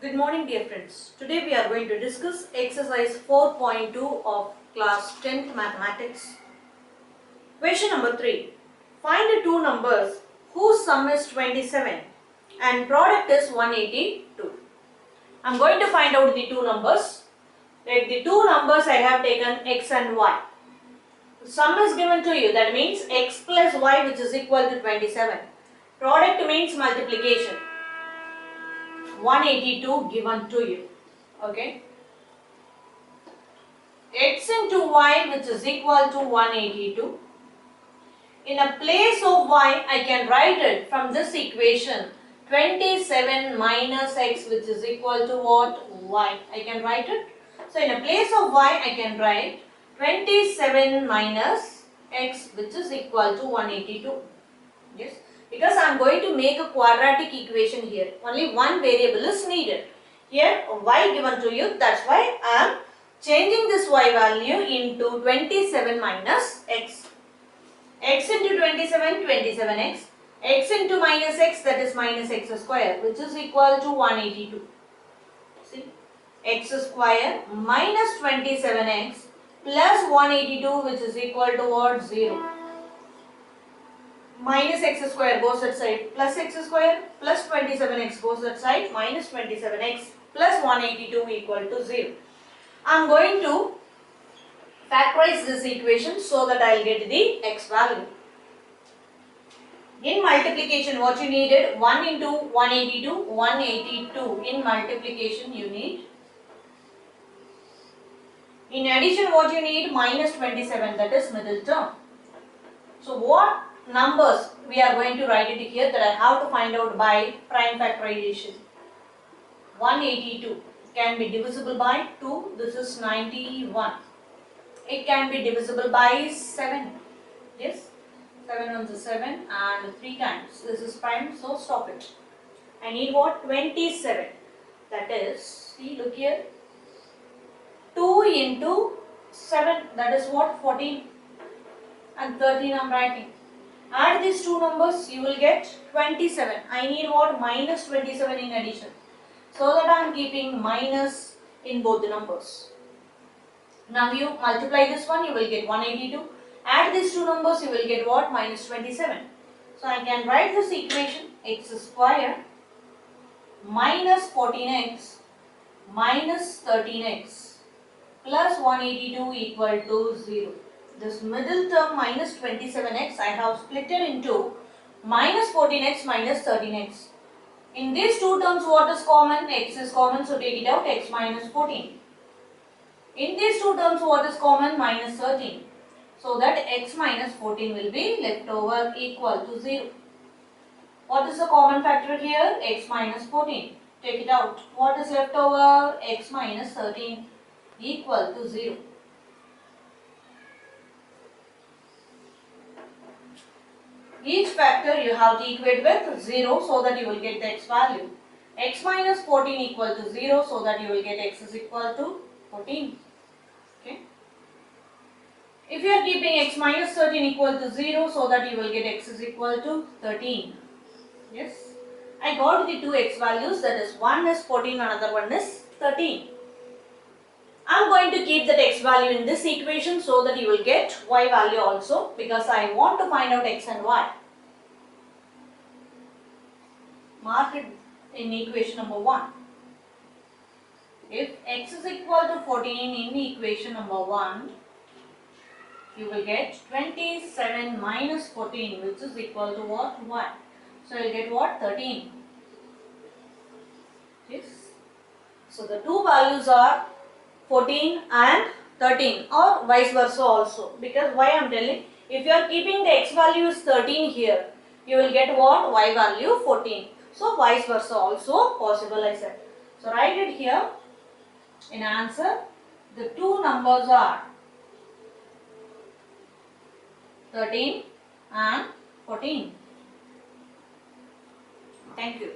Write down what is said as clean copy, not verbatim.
Good morning dear friends. Today we are going to discuss exercise 4.2 of class 10th mathematics. Question number 3. Find the two numbers whose sum is 27 and product is 182. I am going to find out the two numbers. Like the two numbers I have taken x and y. The sum is given to you, that means x plus y which is equal to 27. Product means multiplication. 182 given to you. Okay. X into y which is equal to 182. In a place of y, I can write it from this equation 27 minus x which is equal to what? Y. I can write it. So in a place of y, I can write 27 minus x which is equal to 182. Yes. Because I am going to make a quadratic equation here. Only one variable is needed. Here y given to you, that's why I am changing this y value into 27 minus x. X into 27, 27x. X into minus x, that is minus x square, which is equal to 182. See, x square minus 27x plus 182, which is equal to what? 0. Minus x square goes that side, plus x square plus 27x goes that side, minus 27x plus 182 equal to 0. I am going to factorize this equation so that I will get the x value. In multiplication, what you needed? 1 into 182, 182. In multiplication, you need. In addition, what you need? Minus 27, that is middle term. So, what numbers we are going to write it here that I have to find out by prime factorization? 182 can be divisible by 2, this is 91. It can be divisible by 7, yes, 7 ones is 7 and 3 times, this is prime, so stop it. I need what? 27, that is, see, look here, 2 into 7, that is what? 14 and 13 I am writing. Add these two numbers, you will get 27. I need what? Minus 27 in addition. So that I am keeping minus in both the numbers. Now you multiply this one, you will get 182. Add these two numbers, you will get what? Minus 27. So I can write this equation x square minus 14x minus 13x plus 182 equal to 0. This middle term minus 27x I have split it into minus 14x minus 13x. In these two terms what is common? X is common, so take it out, x minus 14. In these two terms what is common? Minus 13. So that x minus 14 will be left over equal to 0. What is the common factor here? X minus 14. Take it out. What is left over? X minus 13 equal to 0. Each factor you have to equate with 0 so that you will get the x value. X minus 14 equal to 0 so that you will get x is equal to 14. Okay. If you are keeping x minus 13 equal to 0 so that you will get x is equal to 13. Yes. I got the two x values, that is one is 14, another one is 13. I am going to keep that x value in this equation so that you will get y value also, because I want to find out x and y. Mark it in equation number 1. If x is equal to 14 in equation number 1, you will get 27 minus 14 which is equal to what? Y. So you will get what? 13. Yes. So the two values are 14 and 13 or vice versa also, because why I am telling, if you are keeping the x value is 13 here, you will get what? Y value 14. So vice versa also possible, I said. So write it here in answer. The two numbers are 13 and 14. Thank you.